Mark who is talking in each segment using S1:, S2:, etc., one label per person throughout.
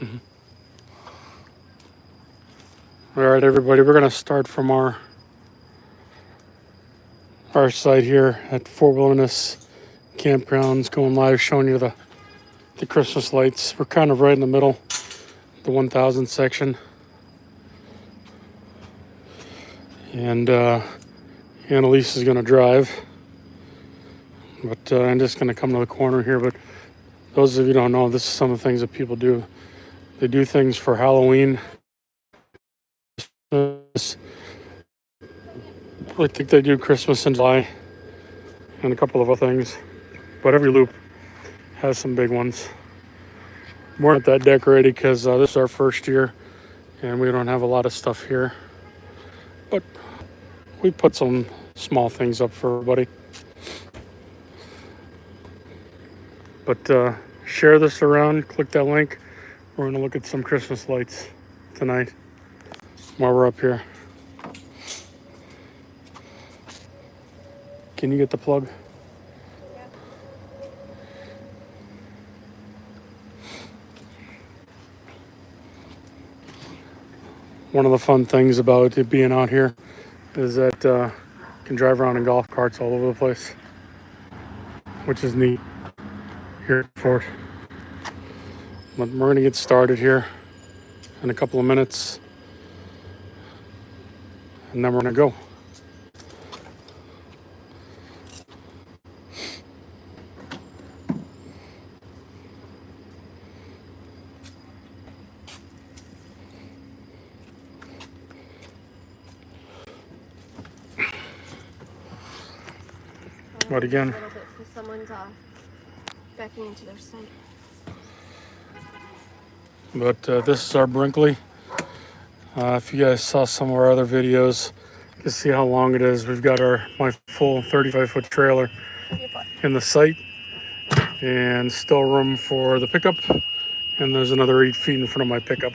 S1: All right, everybody, we're going to start from our site here at Fort Wilderness Campgrounds, going live, showing you the Christmas lights. We're kind of right in the middle, the 1000 section. And Annalise is going to drive. But I'm just going to come to the corner here. But those of you who don't know, this is some of the things that people do. They do things for Halloween. I think they do Christmas in July and a couple of other things. But every loop has some big ones. We're not that decorated because this is our first year and we don't have a lot of stuff here. But we put some small things up for everybody. But share this around, click that link. We're going to look at some Christmas lights tonight while we're up here. Can you get the plug?
S2: Yeah.
S1: One of the fun things about it being out here is that you can drive around in golf carts all over the place, which is neat here at Fort. But we're going to get started here in a couple of minutes, and then we're going to go. But again,
S2: a little bit because someone's backing into their site.
S1: But this is our Brinkley. If you guys saw some of our other videos, you can see how long it is. We've got my full 35-foot trailer in the site, and still room for the pickup. And there's another 8 feet in front of my pickup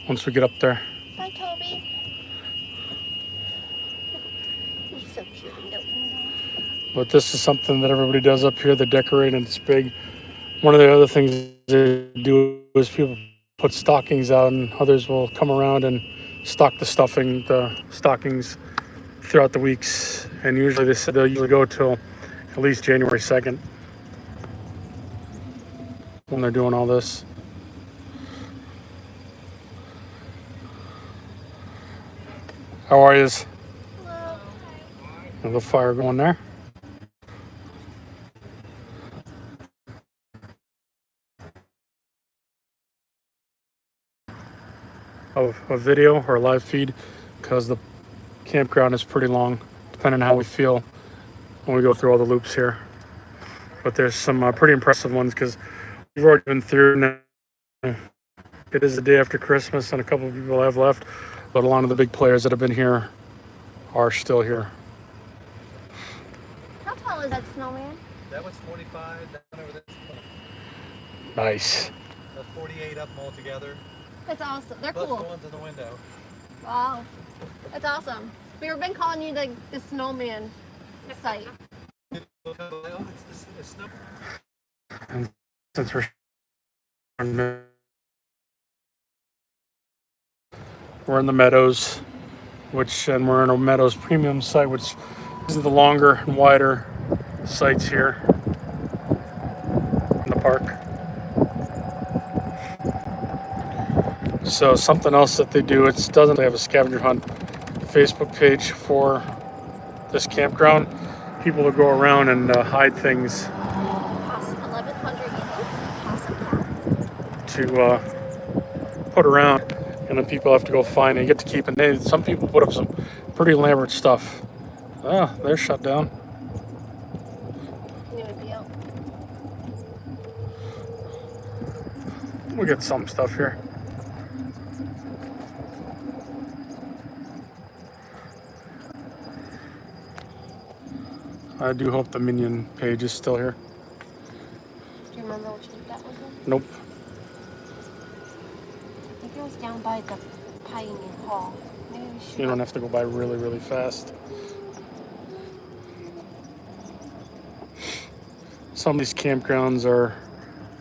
S1: once we get up there.
S2: Hi, Toby. He's so cute.
S1: But this is something that everybody does up here. They decorate and it's big. One of the other things they do is people put stockings out, and others will come around and stock the stockings throughout the weeks. And usually they'll usually go till at least January 2nd when they're doing all this. How are you?
S2: Hello.
S1: A little fire going there. Of a video or a live feed, because the campground is pretty long, depending on how we feel when we go through all the loops here. But there's some pretty impressive ones because we've already been through now. It is the day after Christmas and a couple of people have left, but a lot of the big players that have been here are still here.
S2: How tall is that snowman?
S3: That was 45, that one over there.
S1: Nice.
S3: That's 48 up them all together.
S2: That's awesome. They're
S3: Plus
S2: cool.
S3: the ones in the window.
S2: Wow. That's awesome. We've been calling you the snowman site.
S3: It's snow.
S1: And since we're in the Meadows, and we're in a Meadows premium site, which is the longer and wider sites here in the park. So something else that they do, they have a scavenger hunt Facebook page for this campground. People will go around and hide things
S2: 1100
S1: to put around, and then people have to go find it and get to keep it. Some people put up some pretty elaborate stuff. Ah, they're shut down. We'll get some stuff here. I do hope the Minion page is still here.
S2: Do you remember which week that was in?
S1: Nope.
S2: I think it was down by the Pioneer Hall. Maybe we should.
S1: You don't have to go by really, really fast. Some of these campgrounds are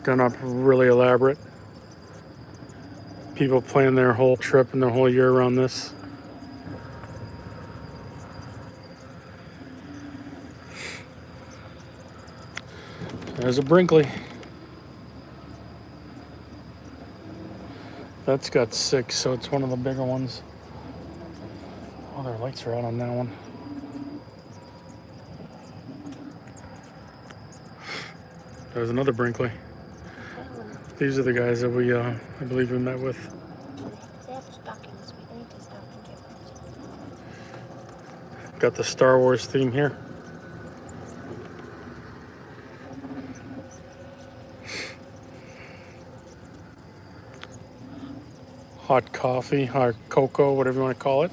S1: done up really elaborate. People plan their whole trip and their whole year around this. There's a Brinkley. That's got 6, so it's one of the bigger ones. Oh, their lights are out on that one. There's another Brinkley. These are the guys that we, I believe we met with.
S2: They have stockings. We need to stop and get them.
S1: Got the Star Wars theme here. Hot coffee, hot cocoa, whatever you want to call it.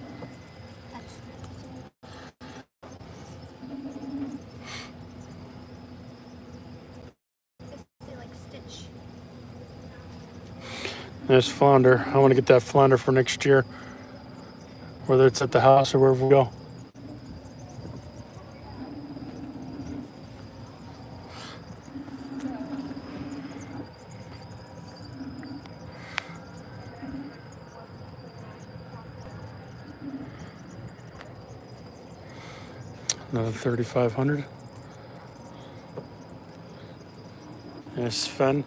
S2: They like Stitch.
S1: There's flounder. I want to get that flounder for next year, whether it's at the house or wherever we go. Another 3,500. There's Kflann.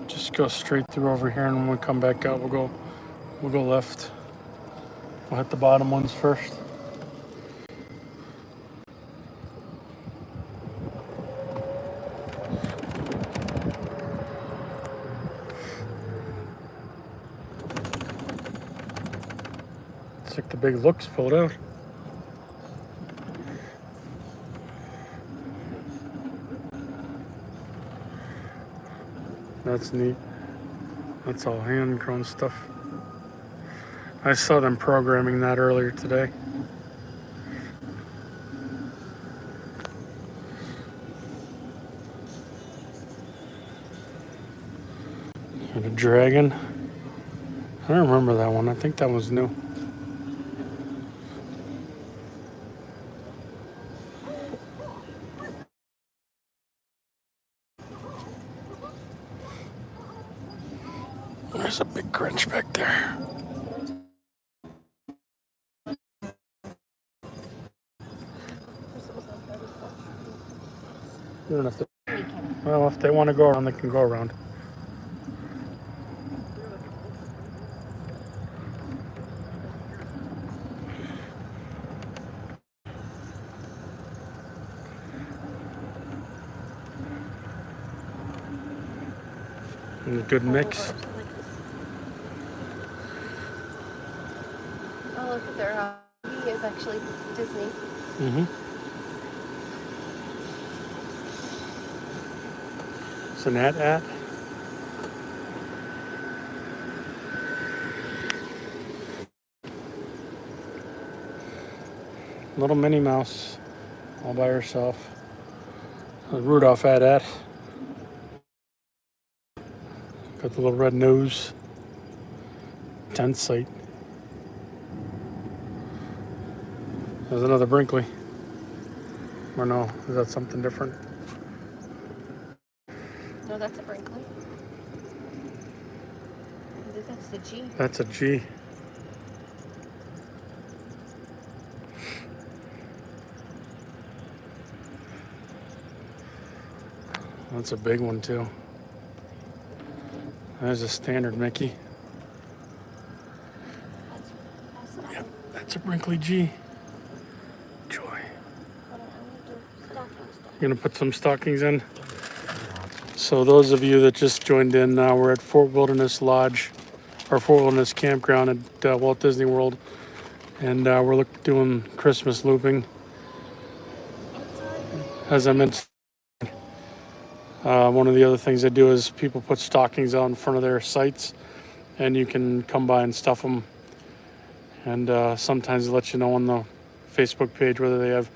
S1: Just go straight through over here, and when we come back out, we'll go left. We'll hit the bottom ones first. It's like the big looks pulled out. That's neat. That's all hand-grown stuff. I saw them programming that earlier today. And a dragon. I don't remember that one. I think that was new. There's a big Grinch back there. You don't have to. Well, if they want to go around, they can go around. And a good mix.
S2: Oh, look at their he is actually Disney.
S1: Mm-hmm. It's an at. Little Minnie Mouse, all by herself. A Rudolph at. Got the little red nose. Tent site. There's another Brinkley. Or no, is that something different?
S2: No, that's a Brinkley. I think that's the G.
S1: That's a G. That's a big one too. There's a standard Mickey. Yep, that's a Brinkley G. Joy. You're gonna put some stockings in. So those of you that just joined in, we're at Fort Wilderness Lodge, or Fort Wilderness Campground at Walt Disney World, and we're doing Christmas looping. As I mentioned, one of the other things they do is people put stockings out in front of their sites, and you can come by and stuff them. And sometimes they let you know when the Facebook page, whether they have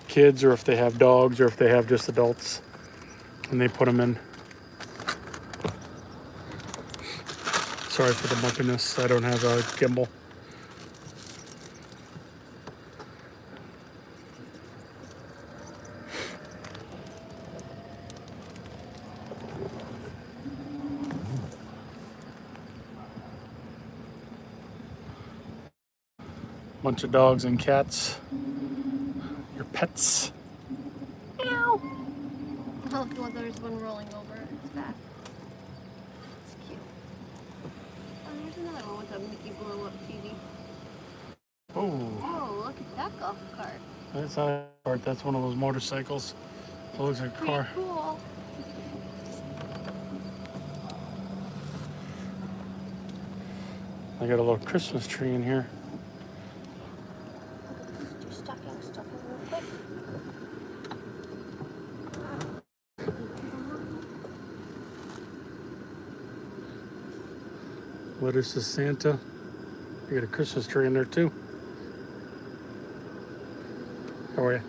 S1: kids or if they have dogs or if they have just adults, and they put them in. Sorry for the bumpiness. I don't have a gimbal. Bunch of dogs and cats. Your pets.
S2: Meow. Oh, well, there's one rolling over its back. It's cute. Oh, there's another one with a Mickey blow up TV.
S1: Oh,
S2: Oh, look at that golf cart.
S1: that's not a cart. That's one of those motorcycles. It looks like a
S2: Pretty
S1: car.
S2: cool.
S1: I got a little Christmas tree in here.
S2: Just stocking stuff real quick.
S1: Letters to Santa. I got a Christmas tree in there too. How are you?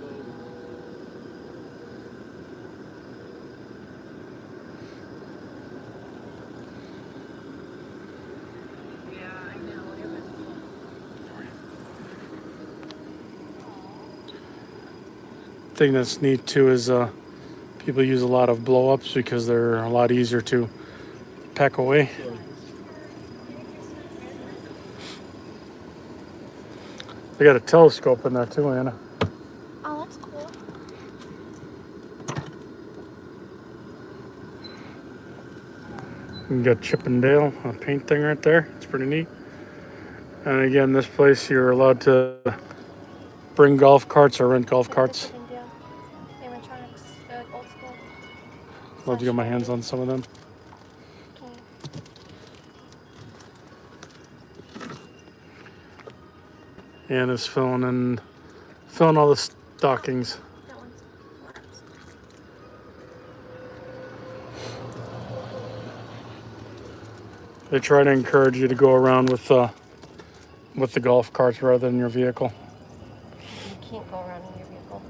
S1: Thing that's neat too is people use a lot of blow-ups because they're a lot easier to pack away. They got a telescope in there too, Anna.
S2: Oh, that's cool.
S1: You got Chip and Dale, a paint thing right there. It's pretty neat. And again, this place you're allowed to bring golf carts or rent golf carts.
S2: Animatronics, old school.
S1: Love to get my hands on some of them.
S2: Okay.
S1: Anna's filling all the stockings.
S2: That one's collapsed.
S1: They try to encourage you to go around with the golf carts rather than your vehicle.
S2: You can't go around in your vehicle.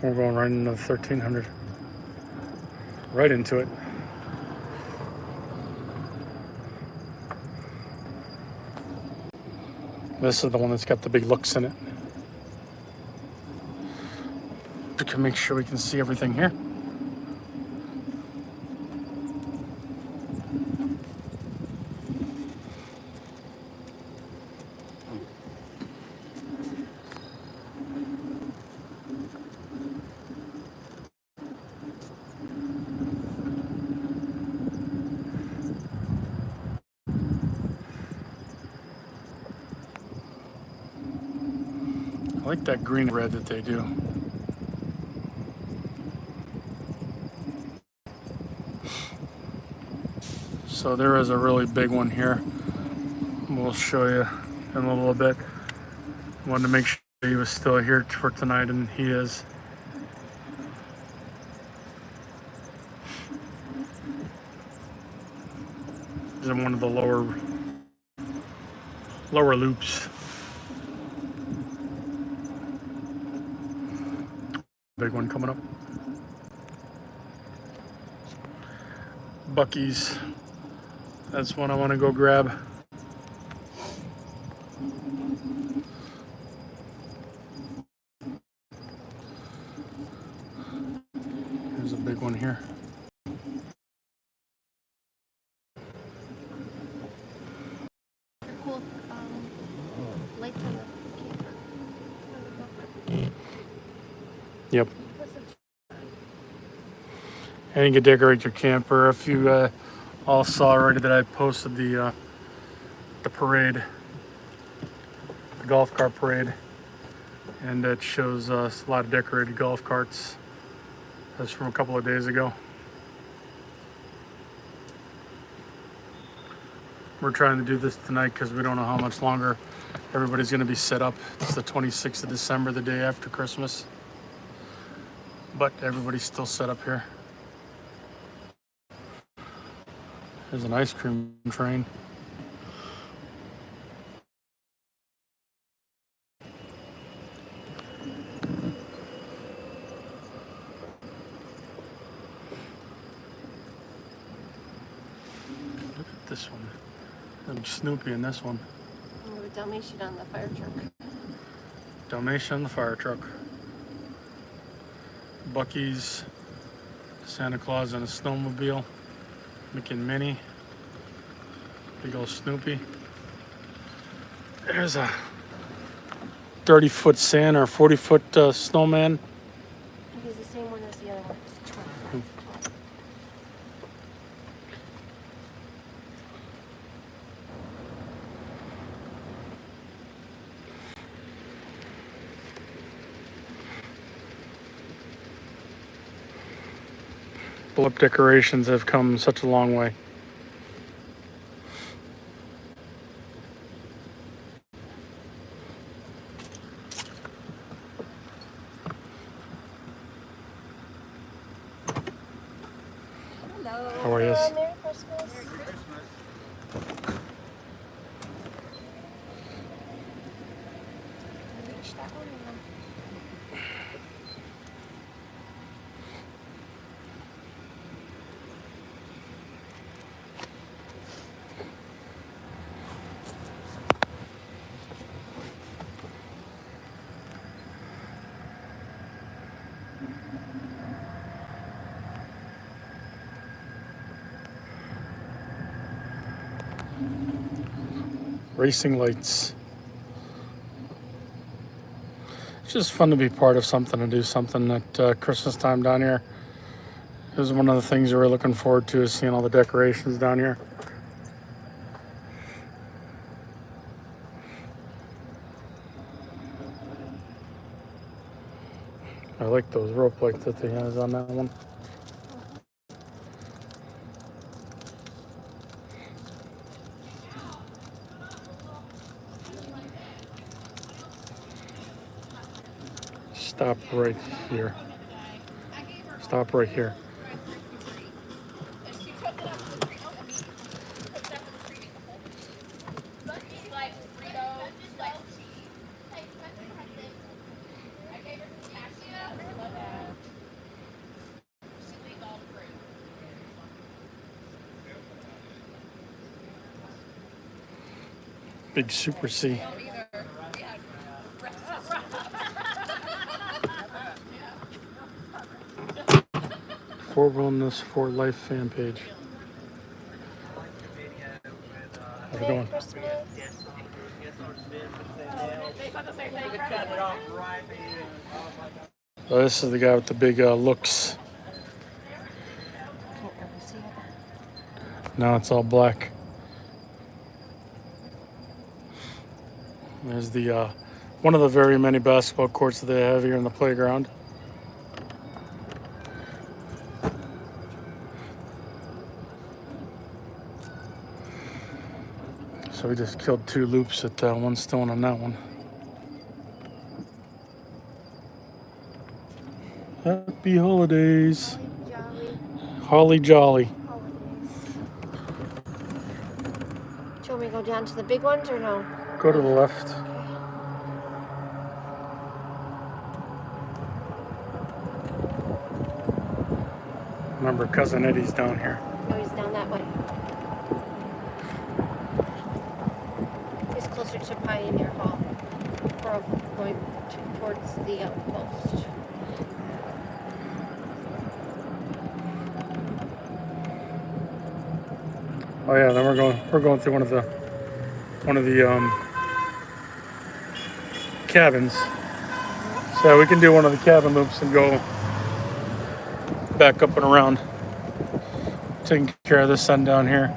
S1: We're going right into the 1300. Right into it. This is the one that's got the big looks in it. We can make sure we can see everything here. I like that green and red that they do. So there is a really big one here. We'll show you in a little bit. Wanted to make sure he was still here for tonight, and he is. He's in one of the lower loops. Big one coming up. Bucky's. That's one I want to go grab. There's a big one here.
S2: They're cool. Lights on the camera.
S1: Yep. And you can decorate your camper. If you all saw already that I posted the parade, the golf cart parade, and it shows us a lot of decorated golf carts. That's from a couple of days ago. We're trying to do this tonight because we don't know how much longer everybody's going to be set up. It's the 26th of December, the day after Christmas. but everybody's still set up here. There's an ice cream train. Look at this one. There's Snoopy in this one.
S2: We have a Dalmatian on the fire truck.
S1: Dalmatian on the fire truck. Bucky's, Santa Claus and a snowmobile. Mickey and Minnie. Big old Snoopy. There's a 30-foot Santa or 40-foot snowman.
S2: He's the same one as the other one. It's 25.
S1: Blow-up decorations have come such a long way.
S2: Hello.
S1: How are you?
S2: Merry Christmas. Reach that one and then-
S1: Racing lights. It's just fun to be part of something and do something at Christmas time down here. It was one of the things we were looking forward to, is seeing all the decorations down here. I like those rope lights that they have on that one. Stop right here. Stop right here. Big Super C. For Wellness for Life fan page. How's it going?
S2: Christmas.
S1: Oh, this is the guy with the big looks.
S2: Can't really see it.
S1: Now it's all black. There's the one of the very many basketball courts that they have here in the playground. So we just killed 2 loops at one stone on that one. Happy holidays.
S2: Jolly
S1: Holly jolly.
S2: holidays. Do you want me to go down to the big ones or no?
S1: Go to the left. Remember, Cousin Eddie's down here.
S2: No, he's down that way. He's closer to Pioneer Hall. Or going towards the outpost.
S1: Oh yeah, then we're going through one of the cabins. So we can do one of the cabin loops and go back up and around. Taking care of this end down here.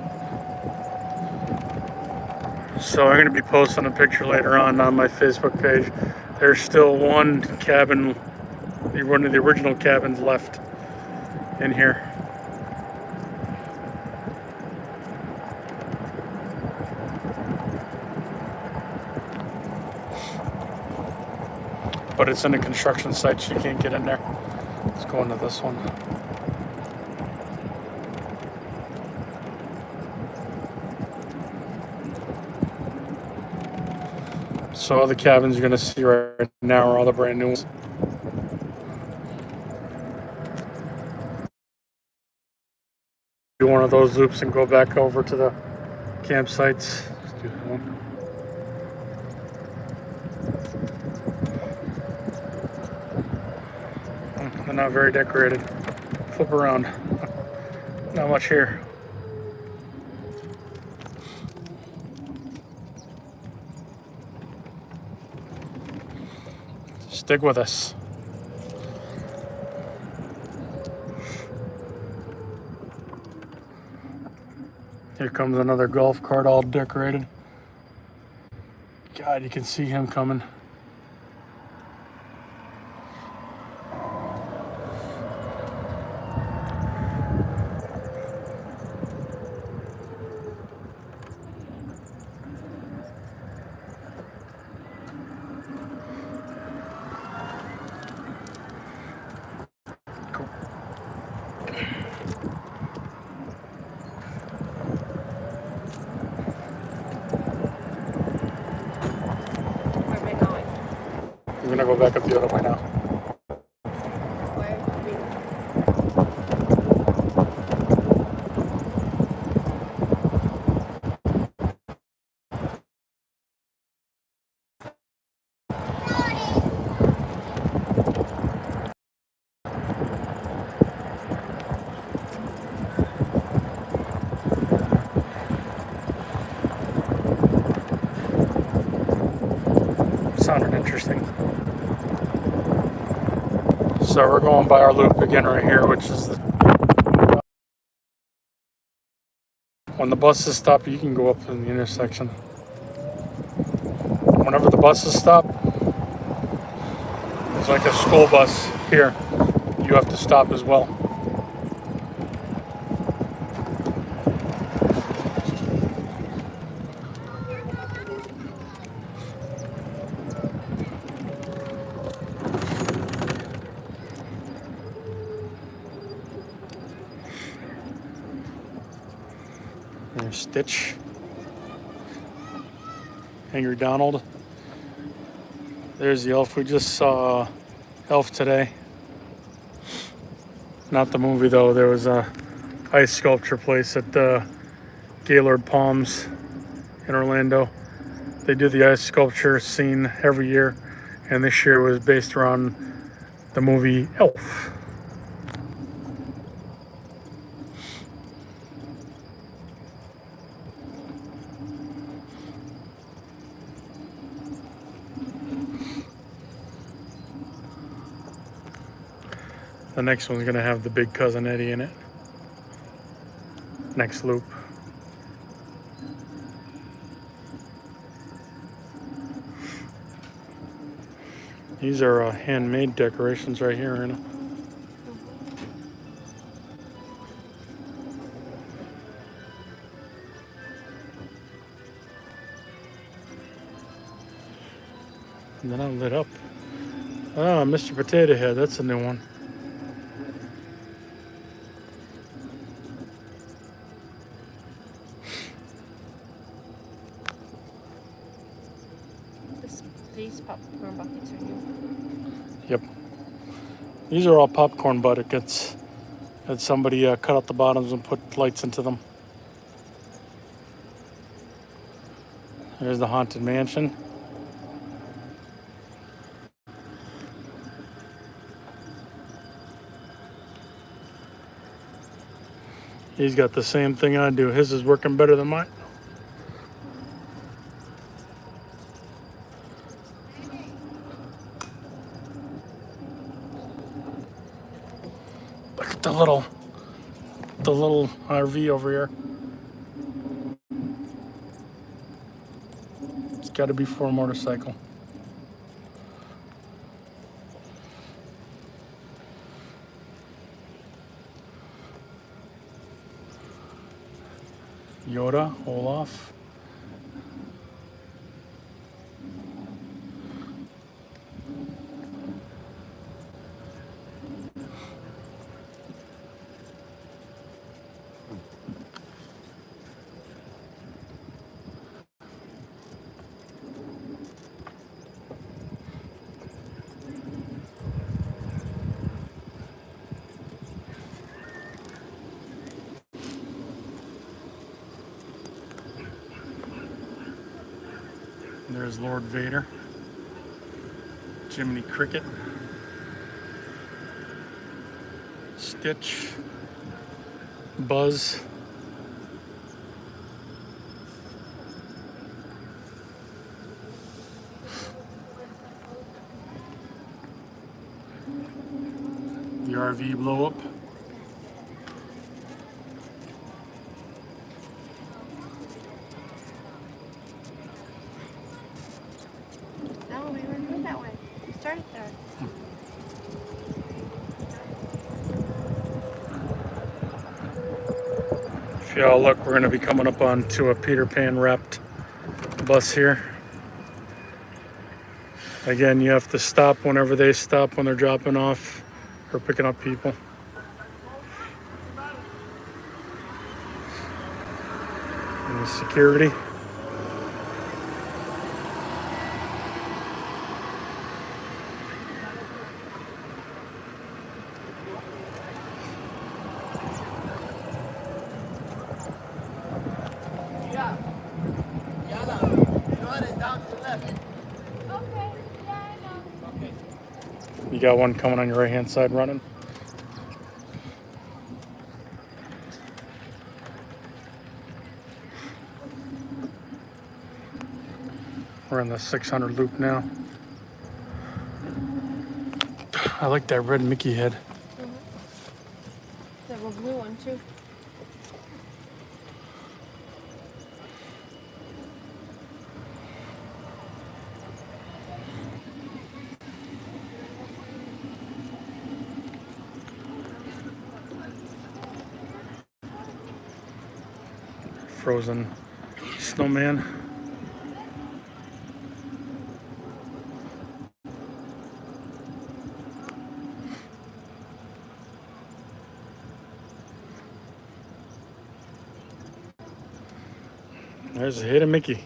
S1: So I'm going to be posting a picture later on my Facebook page. There's still one cabin, one of the original cabins left in here. But it's in a construction site, so you can't get in there. Let's go into this one. So all the cabins you're gonna see right now are all the brand new ones. Do one of those loops and go back over to the campsites. Let's do that one. They're not very decorated. Flip around. Not much here. Stick with us. Here comes another golf cart all decorated. God, you can see him coming. Cool.
S2: Where am I going?
S1: We're gonna go back up the other way now.
S2: Where?
S1: Sounded interesting. So we're going by our loop again right here, which is the... When the buses stop, you can go up in the intersection. Whenever the buses stop, it's like a school bus here. You have to stop as well. There's Stitch. Angry Donald. There's the elf. We just saw Elf today. Not the movie though. There was a ice sculpture place at Gaylord Palms in Orlando. They do the ice sculpture scene every year, and this year was based around the movie Elf. The next one's gonna have the big Cousin Eddie in it. Next loop. These are handmade decorations right here, Anna. And then I'm lit up. Ah, Mr. Potato Head, that's a new one.
S2: These popcorn buckets are new.
S1: Yep. These are all popcorn buckets that somebody cut out the bottoms and put lights into them. There's the Haunted Mansion. He's got the same thing I do. His is working better than mine. Look at the little RV over here. It's got to be for a motorcycle. Yoda, Olaf. There's Lord Vader. Jiminy Cricket. Stitch. Buzz. The RV blow up.
S2: No, we were going that way. We started there.
S1: If y'all look, we're going to be coming up onto a Peter Pan wrapped bus here. Again, you have to stop whenever they stop when they're dropping off or picking up people. And the security. You got one coming on your right hand side running. We're in the 600 loop now. I like that red Mickey head.
S2: There's a blue one too.
S1: Frozen snowman. There's a hidden Mickey.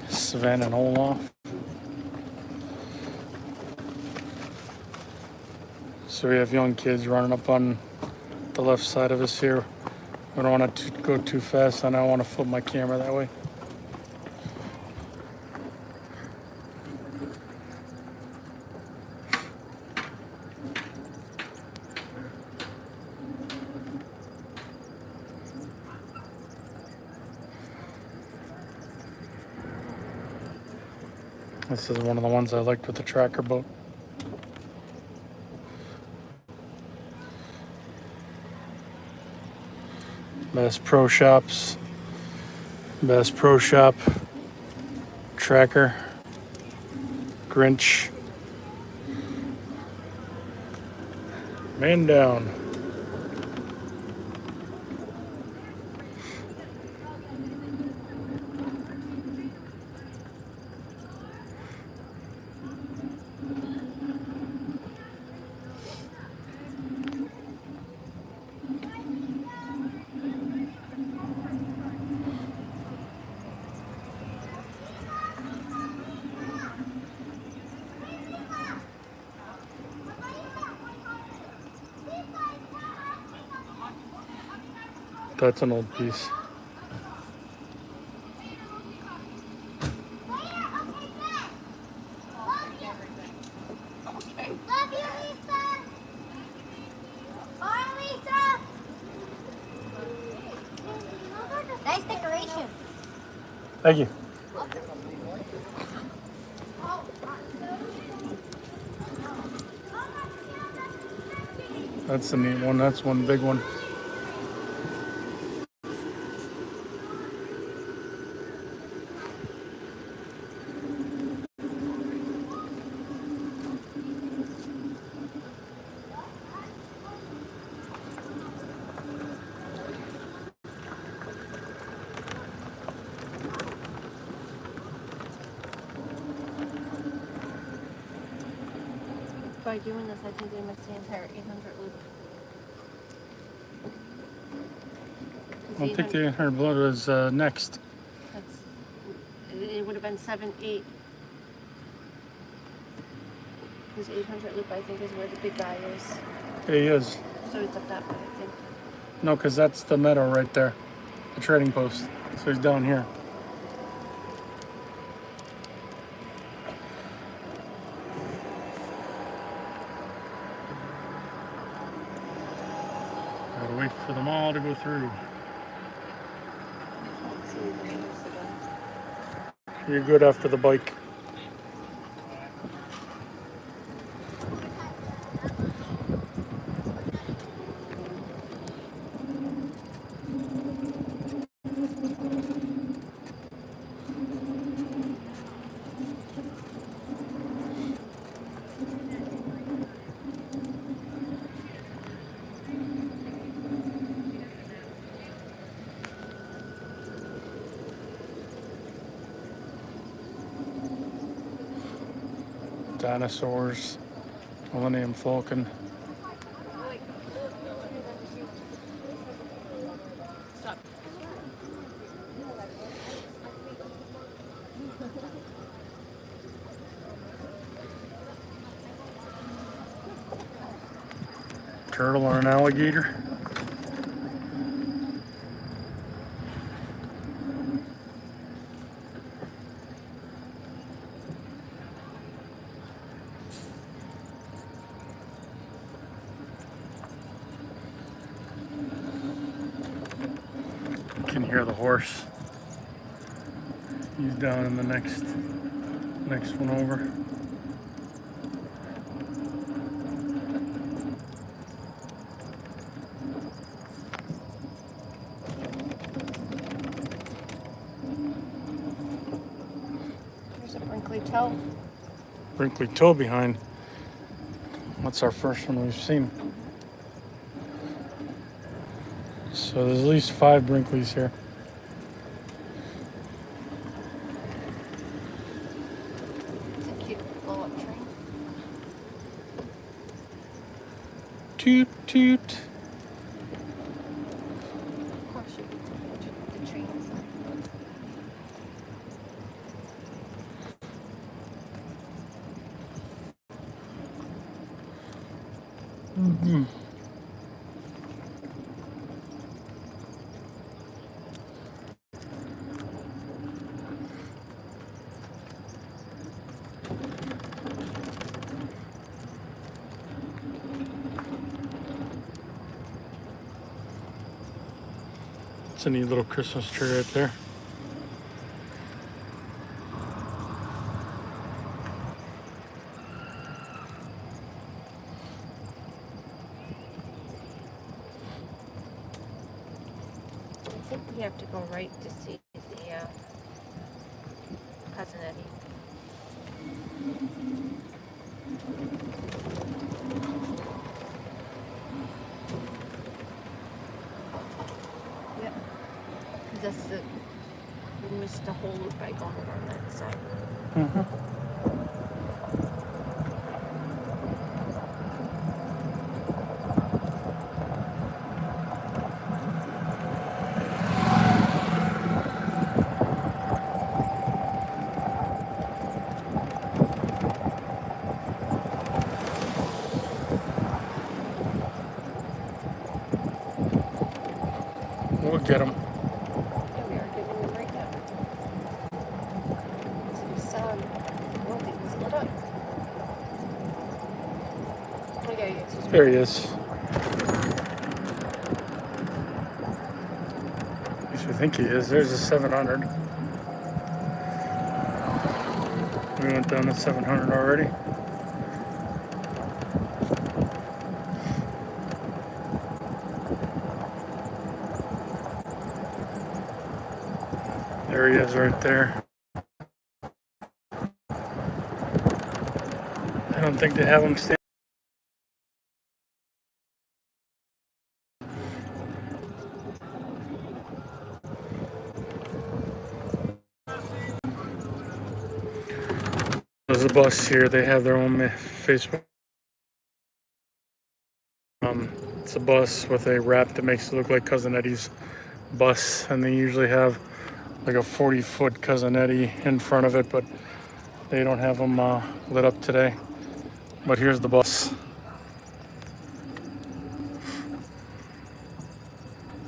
S1: Sven and Olaf. So we have young kids running up on the left side of us here. I don't want to go too fast, and I don't want to flip my camera that way. This is one of the ones I liked with the tracker boat. Bass Pro Shops. Bass Pro Shop. Tracker. Grinch. Man down. That's an old piece.
S2: Love you, Lisa. Bye, Lisa. Nice decoration.
S1: Thank you. That's a neat one. That's one big one.
S2: By doing this, I think they missed the entire 800 loop.
S1: I'll take the 800 blood was next.
S2: It would have have been 7-8. Because 800 loop, I think, is where the big guy is.
S1: There he is.
S2: So it's up that way, I think.
S1: No, because that's the meadow right there. The trading post. So he's down here. Gotta wait for them all to go through.
S2: Let's see if there's a-
S1: You're good after the bike. Dinosaurs, Millennium Falcon.
S2: Stop.
S1: Turtle or an alligator. You can hear the horse. He's down in the next one over.
S2: There's a Brinkley toe.
S1: Brinkley toe behind. What's our first one we've seen? So there's at least 5 Brinkleys here.
S2: It's a cute blow-up train.
S1: Toot toot.
S2: Of course, the train is like.
S1: Mm-hmm. It's a neat little Christmas tree right there.
S2: I think we have to go right to see the Cousin Eddie. Yep. Because that's the. We missed the whole loop by going on that side.
S1: Mm-hmm. We'll get them.
S2: Yeah, we are getting them right now. So the sun, oh, he's lit up. Oh, yeah, he is. He's
S1: There
S2: right
S1: he is. At least we think he is. There's a 700. We went down to 700 already. There he is right there. I don't think they have him stand. There's a bus here. They have their own Facebook. It's a bus with a wrap that makes it look like Cousin Eddie's bus, and they usually have like a 40-foot Cousinetti in front of it, but they don't have them lit up today. But here's the bus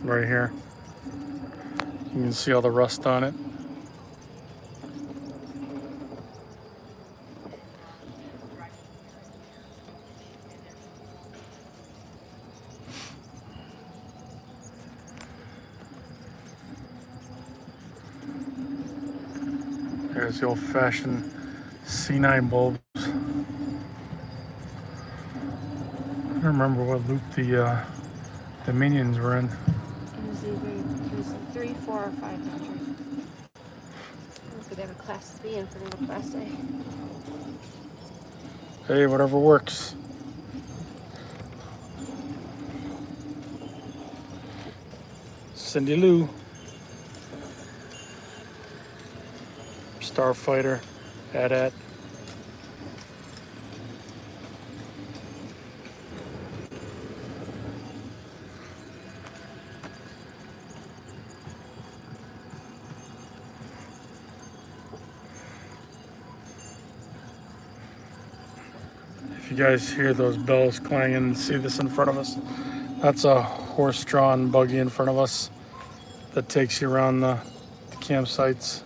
S1: right here. You can see all the rust on it. There's the old-fashioned C9 bulbs. I don't remember what loop the Minions were in.
S2: It was 3, 4, or 500. Could have a class B in front of a class A.
S1: Hey, whatever works. Cindy Lou. Starfighter. AT-AT. If you guys hear those bells clanging and see this in front of us, that's a horse-drawn buggy in front of us that takes you around the campsites.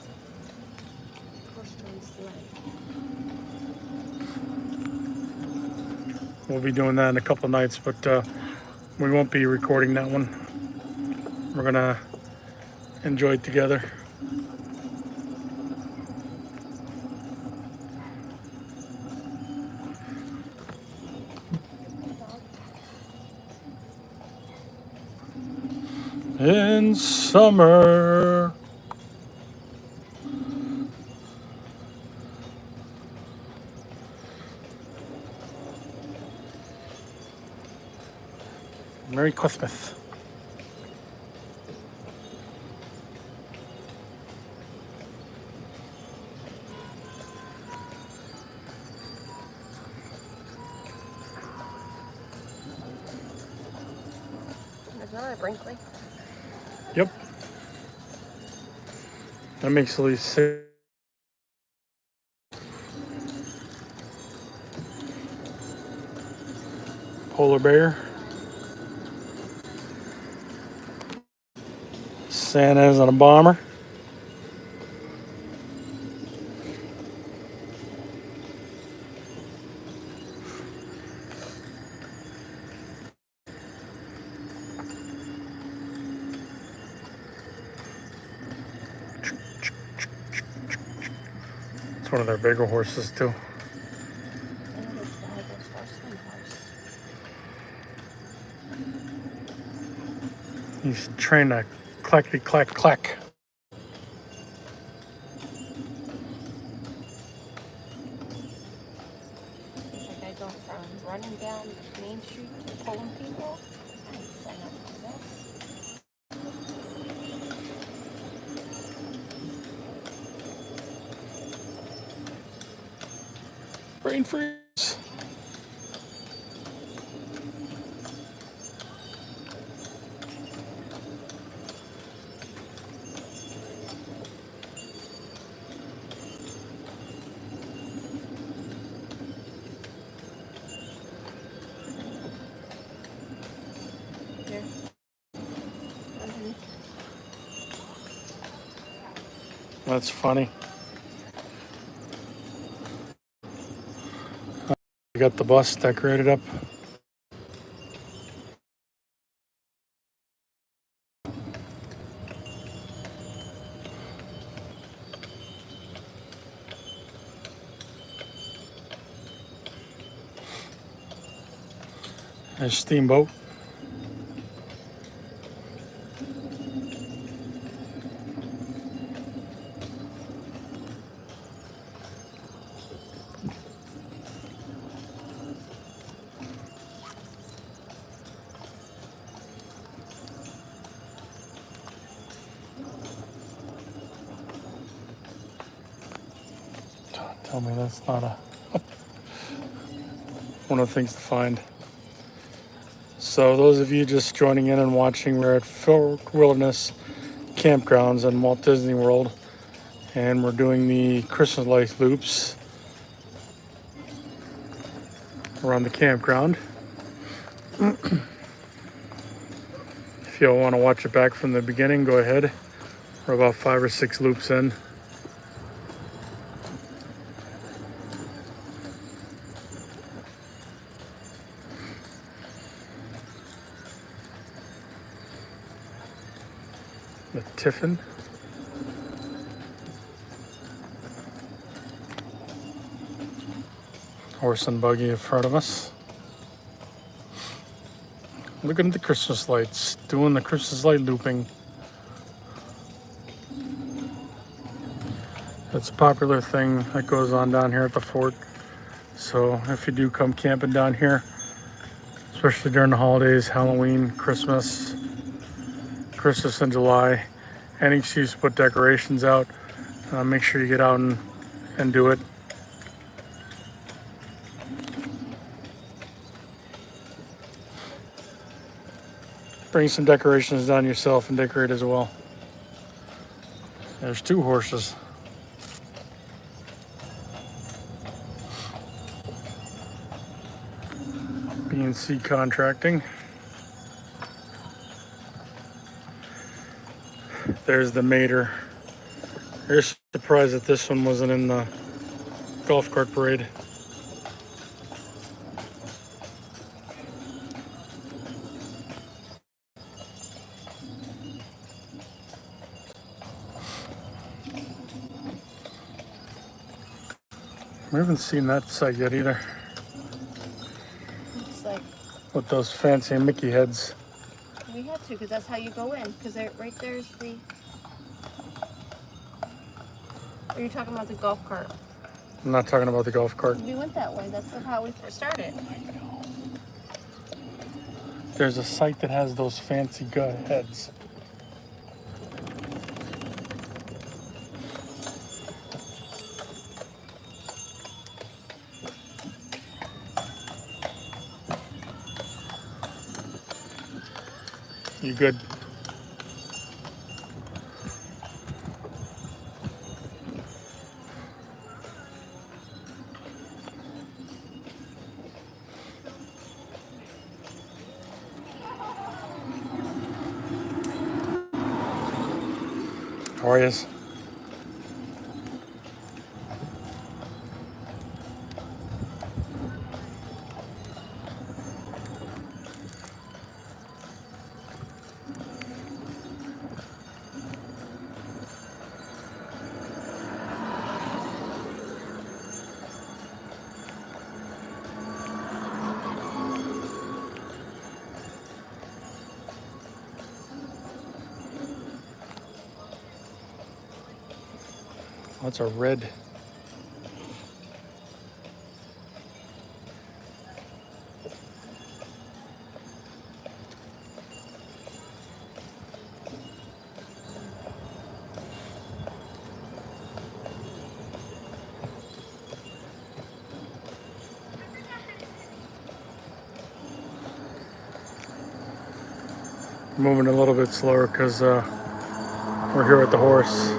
S1: We'll be doing that in a couple nights, but we won't be recording that one. We're gonna enjoy it together. In summer. Merry Christmas.
S2: There's another Brinkley.
S1: Yep. That makes at least 6. Polar bear. Santa's on a bomber. It's one of their bigger horses too. He's trained to clackety clack clack.
S2: Like I go from running down Main Street to pulling people. I sign up for this.
S1: Brain freeze.
S2: Here.
S1: That's funny. We got the bus decorated up. There's Steamboat. Tell me that's not a one of the things to find. So those of you just joining in and watching, we're at Phil Wilderness campgrounds in Walt Disney World, and we're doing the Christmas light loops around the campground. If you want to watch it back from the beginning, go ahead. We're about 5 or 6 loops in. The Tiffin. Horse and buggy in front of us. Looking at the Christmas lights, doing the Christmas light looping. It's a popular thing that goes on down here at the fort. So if you do come camping down here, especially during the holidays, Halloween, Christmas in July, any excuse to put decorations out, make sure you get out and do it. Bring some decorations down yourself and decorate as well. There's 2 horses. B&C Contracting. There's the Mater. You're surprised that this one wasn't in the golf cart parade. We haven't seen that site yet either.
S2: Looks like
S1: With those fancy Mickey heads.
S2: we had to, because that's how you go in. Because right there's the. Are you talking about the golf cart?
S1: I'm not talking about the golf cart.
S2: We went that way. That's how we first started.
S1: There's a site that has those fancy heads. You good? How are you? That's a red. Moving a little bit slower because we're here at the horse.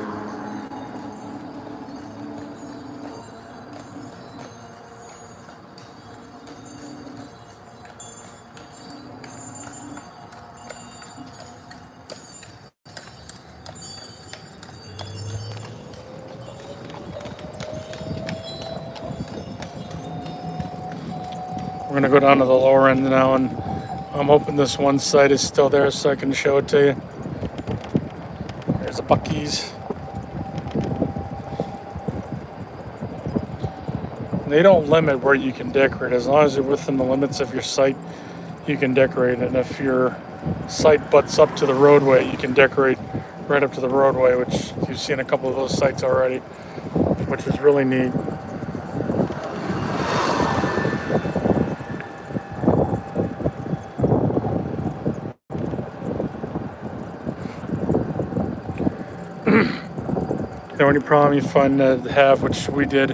S1: We're gonna go down to the lower end now, and I'm hoping this one site is still there so I can show it to you. There's a Buc-ee's. They don't limit where you can decorate. As long as you're within the limits of your site, you can decorate. And if your site butts up to the roadway, you can decorate right up to the roadway, which you've seen a couple of those sites already, which is really neat. The only problem you find to have, which we did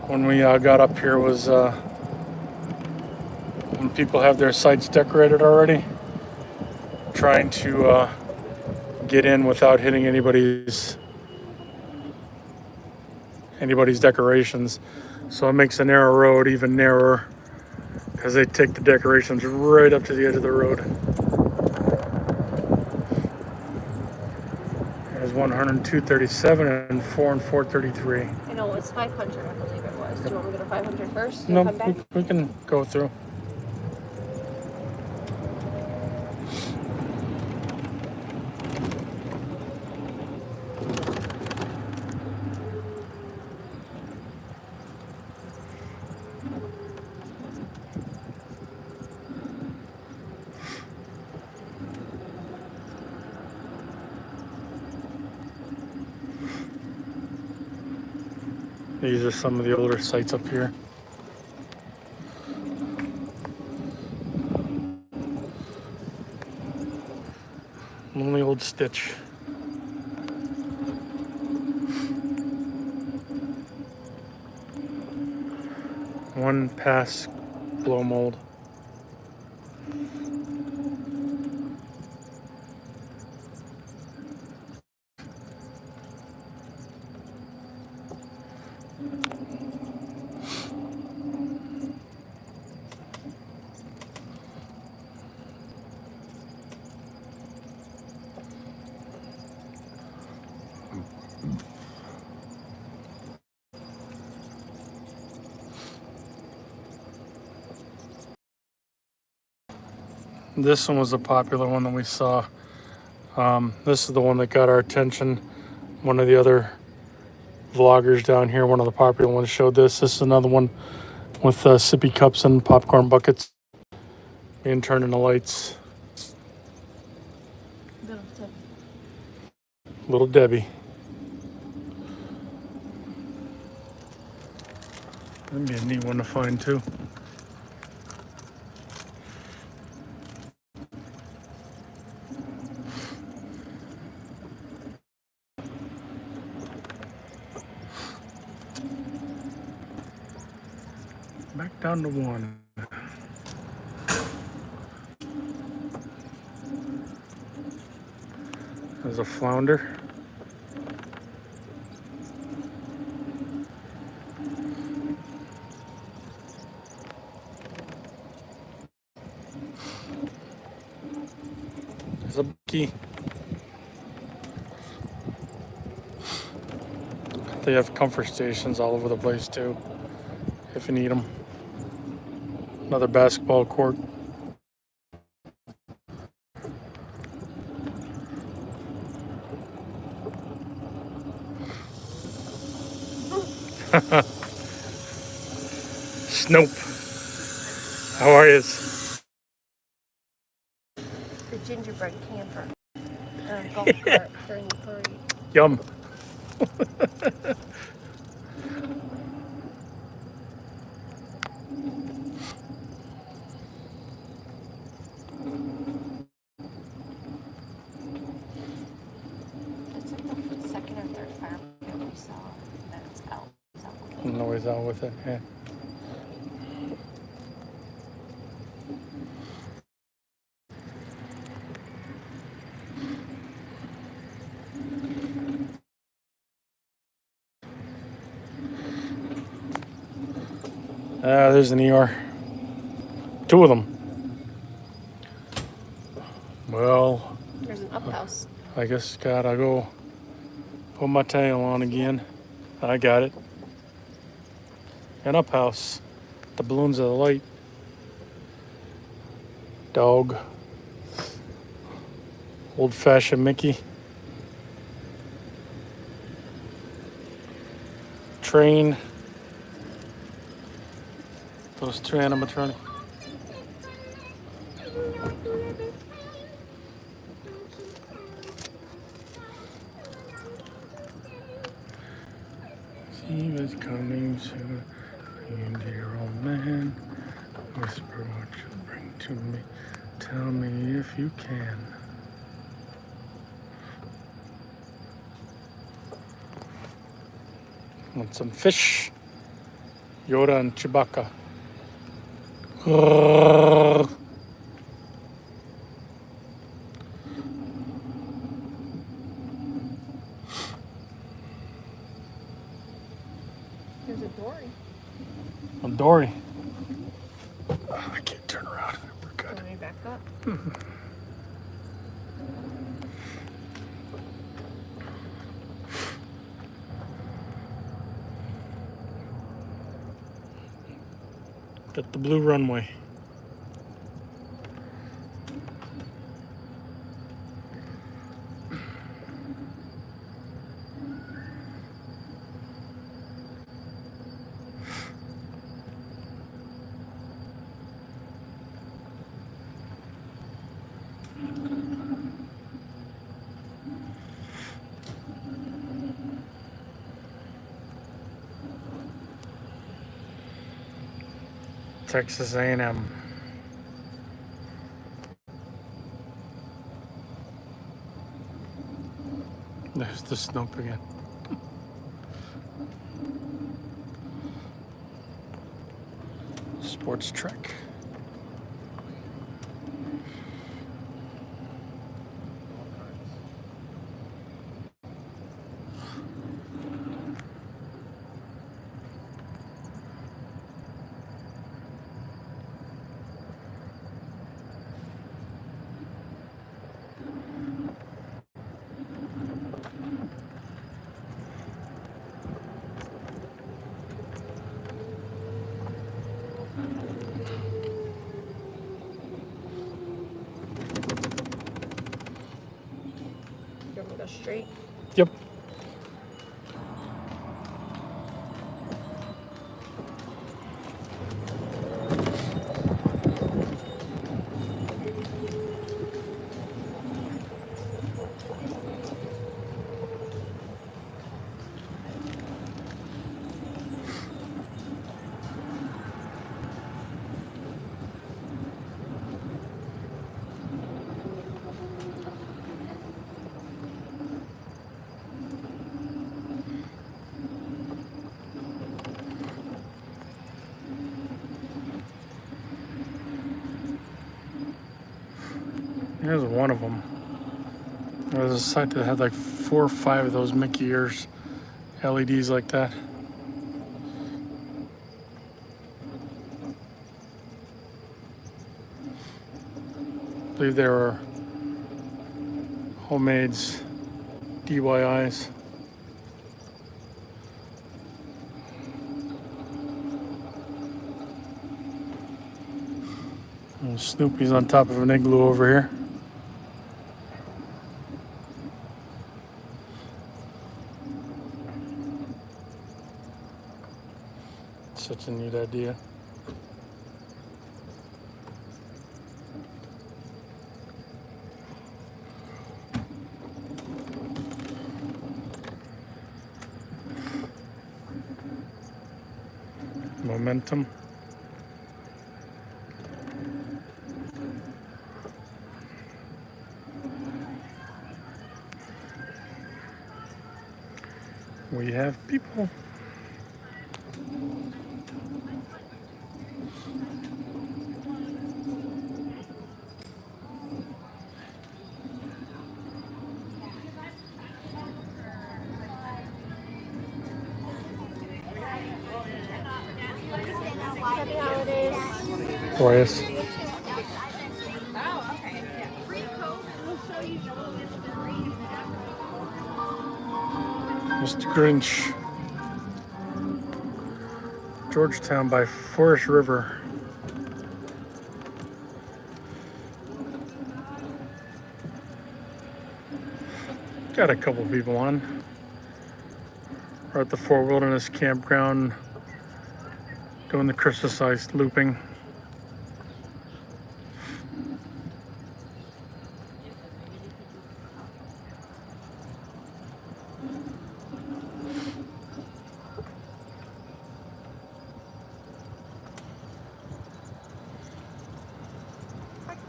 S1: when we got up here, was when people have their sites decorated already, trying to get in without hitting anybody's decorations. So it makes a narrow road even narrower because they take the decorations right up to the edge of the road. There's 100, 237, and 4 and 433.
S2: I know it was 500, I believe it was. Do you want me to go to 500 first? And
S1: No,
S2: come back?
S1: we can go through. These are some of the older sites up here. Lonely Old Stitch. One pass blow mold. This one was a popular one that we saw. This is the one that got our attention. One of the other vloggers down here, one of the popular ones, showed this. This is another one with sippy cups and popcorn buckets being turned into lights. Little Debbie. That'd be a neat one to find too. Back down to one. There's a flounder. There's a bucky. They have comfort stations all over the place too, if you need them. Another basketball court. Snoop, how are you?
S2: The gingerbread camper. Golf cart during the parade.
S1: Yum.
S2: It's like the second or third fire that we saw. That's out.
S1: Noise out with it, yeah. There's an ER. Two of them. Well,
S2: There's an up house.
S1: I guess gotta go put my tail on again. I got it. An up house. The balloons of the light. Dog. Old fashioned Mickey. Train. Those two animatronics. He was coming soon. And dear old man, whisper what you'll bring to me. Tell me if you can. Want some fish? Yoda and Chewbacca.
S2: back up.
S1: Got the blue runway. Texas A&M. There's the Snoop again. Sports Trek.
S2: You want me to go straight?
S1: Yep. Here's one of them. There was a site that had like 4 or 5 of those Mickey ears, LEDs like that. I believe they were homemades, DIYs. And Snoopy's on top of an igloo over here. Such a neat idea. Momentum. We have people.
S2: Happy holidays.
S1: Boys. Mr. Grinch. Georgetown by Forest River. Got a couple people on. We're at the Fort Wilderness Campground doing the Christmas ice looping.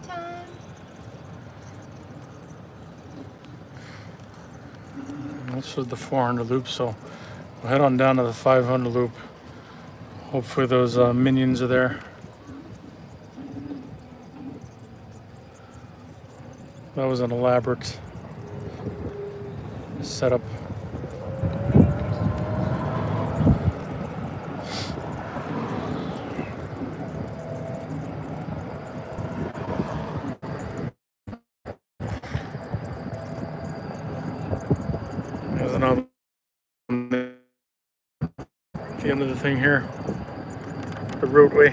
S2: Time.
S1: This was the 400 loop, so we'll head on down to the 500 loop. Hopefully those minions are there. That was an elaborate setup. There's another one at the end of the thing here. The roadway.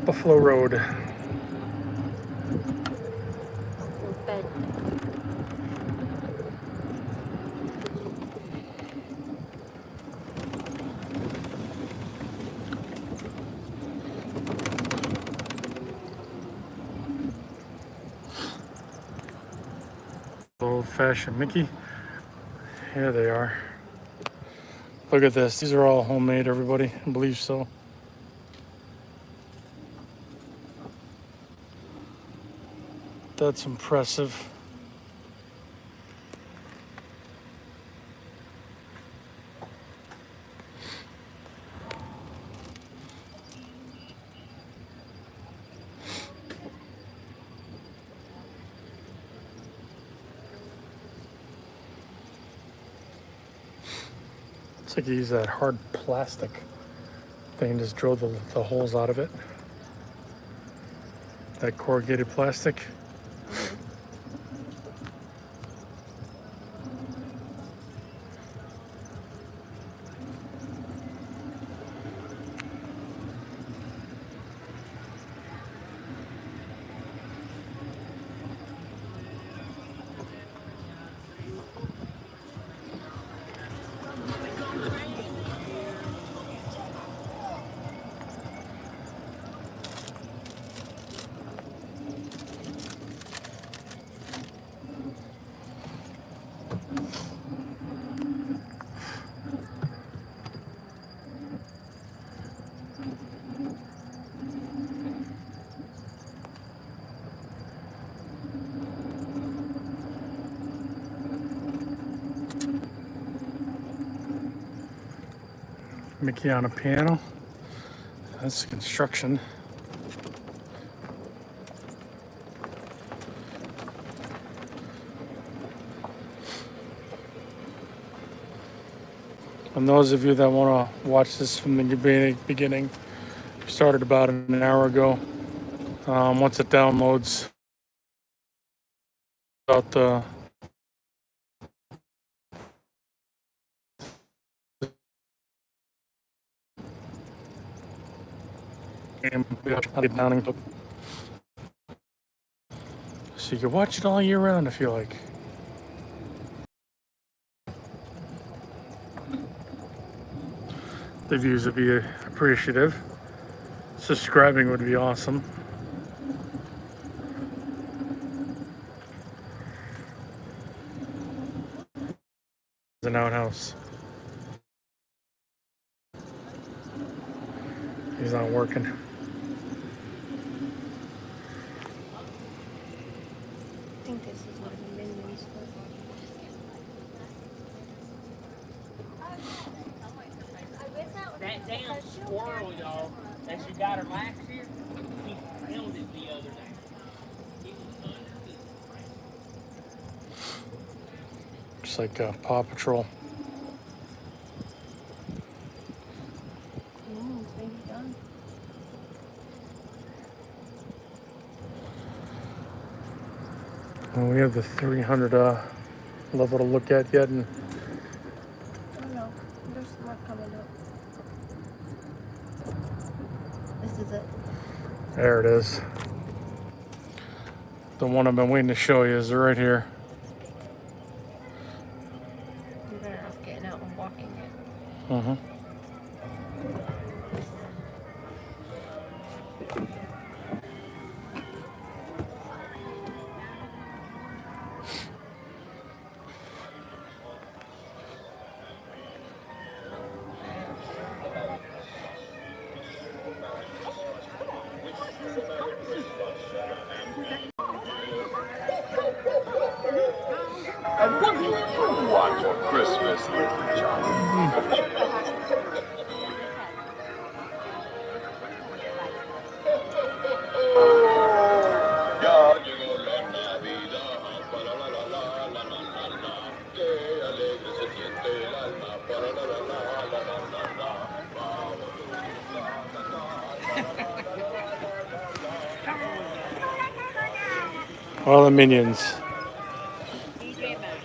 S1: Buffalo Road.
S2: Bed.
S1: Old-fashioned Mickey. Here they are. Look at this. These are all homemade, everybody. I believe so. That's impressive. It's like you use that hard plastic thing and just drill the holes out of it. That corrugated plastic. Mickey on a piano. That's construction. And those of you that want to watch this from the beginning, we started about an hour ago. Once it downloads, about the game, so you can watch it all year round if you like. The views would be appreciative. Subscribing would be awesome. An outhouse. He's not working.
S2: I think this is what the menu is for.
S4: That damn squirrel, y'all, that you got her last year, he found it the other day. It was under his
S1: Just like Paw Patrol.
S2: Maybe done.
S1: Well, we have the 300 level to look at yet, and
S2: I don't know. There's more coming up. This is it.
S1: there it is. The one I've been waiting to show you is right here.
S2: You're better off getting out and walking it.
S1: Mm-hmm.
S5: And what do you want for Christmas, little John?
S1: All the minions.
S2: DJ Max.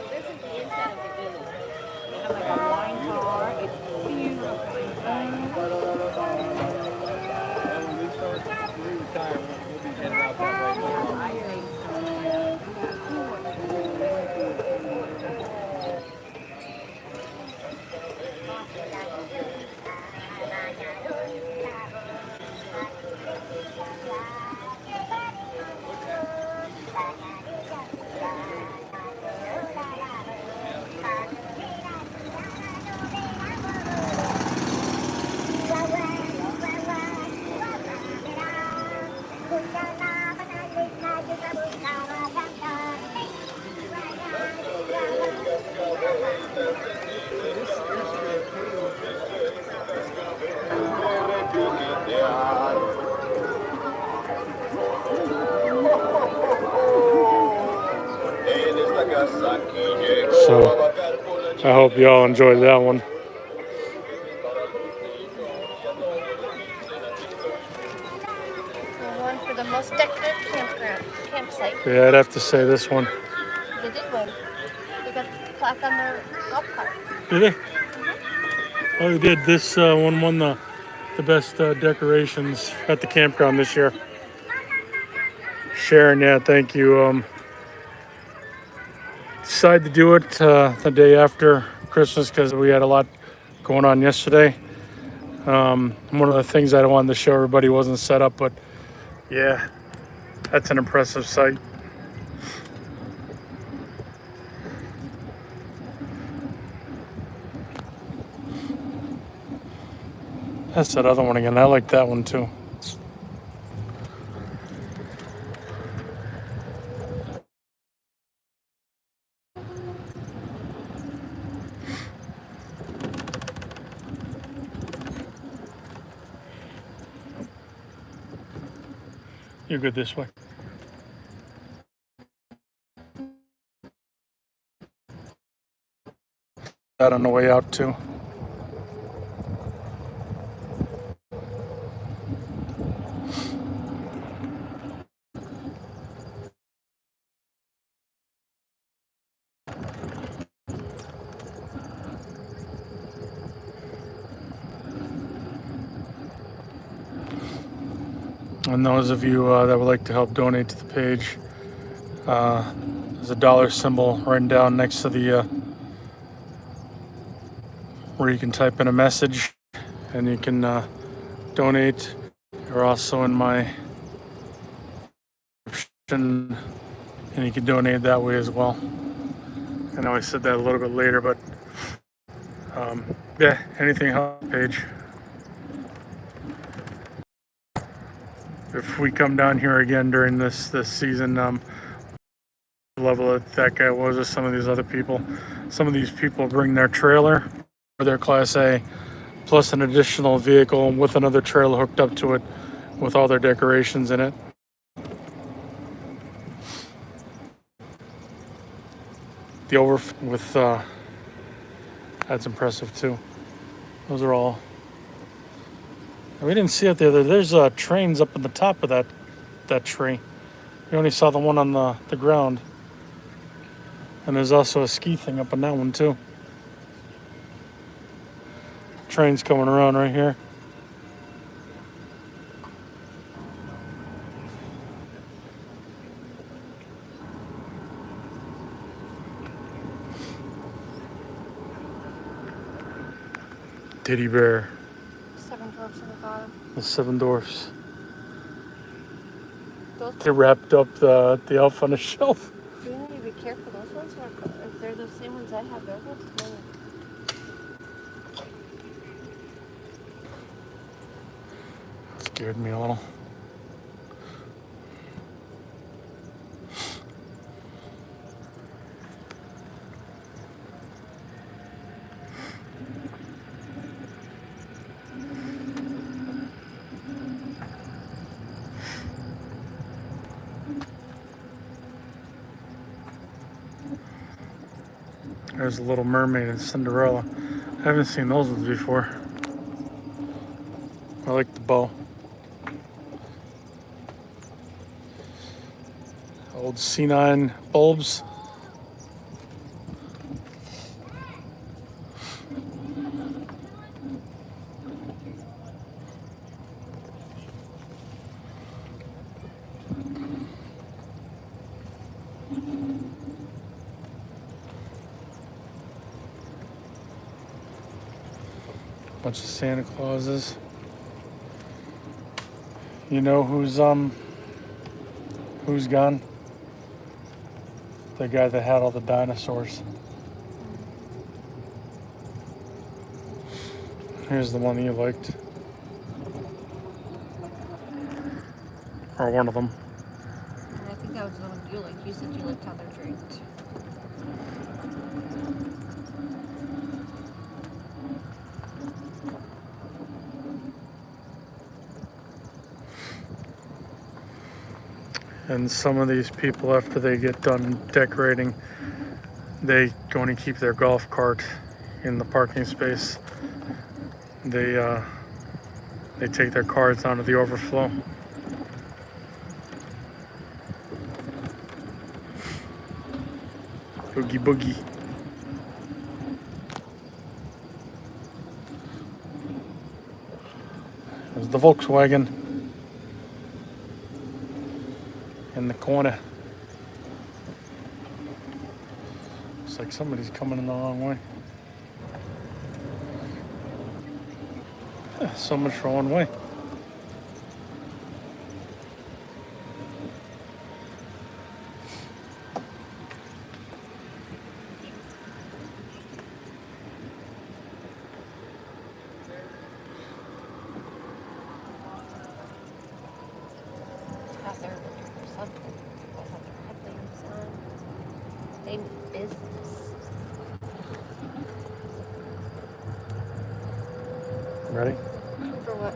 S2: This is the inside of the village. They have like a wine bar. It's beautiful inside.
S1: So I hope y'all enjoyed that one.
S2: We're going for the most decorative campsite.
S1: Yeah, I'd have to say this one.
S2: They did win. They got the plaque on their golf cart.
S1: Did they? Oh, they did. This one won the best decorations at the campground this year. Sharon, yeah, thank you. Decided to do it the day after Christmas because we had a lot going on yesterday. One of the things I wanted to show everybody wasn't set up, but yeah, that's an impressive site. That's that other one again. I like that one too. You're good this way. That on the way out too. And those of you that would like to help donate to the page, there's a dollar symbol written down next to the where you can type in a message and you can donate. You're also in my description, and you can donate that way as well. I know I said that a little bit later, but yeah, anything help the page. If we come down here again during this season, level that guy was with some of these other people. Some of these people bring their trailer or their Class A plus an additional vehicle with another trailer hooked up to it with all their decorations in it. The over with that's impressive too. Those are all. We didn't see it there. There's trains up at the top of that tree. We only saw the one on the ground. And there's also a ski thing up on that one too. Trains coming around right here. Teddy bear.
S2: 7 dwarfs in the bottom.
S1: The 7 dwarfs.
S2: Those
S1: They wrapped up the elf on a shelf.
S2: do you need to be careful. Those ones are, if they're the same ones I have, they're ones clean.
S1: Scared me a little. There's a Little Mermaid and Cinderella. I haven't seen those ones before. I like the bow. Old C9 bulbs. Bunch of Santa Clauses. You know who's gone? The guy that had all the dinosaurs. Here's the one that you liked. Or one of them.
S2: I think that was the one you liked. You said you liked how they're draped.
S1: And some of these people, after they get done decorating, they go and keep their golf cart in the parking space. They take their carts onto the overflow. Boogie boogie. There's the Volkswagen in the corner. Looks like somebody's coming in the wrong way. So much for one way.
S2: Have their or something. People have their headlamps on. They mean business.
S1: Ready?
S2: For what?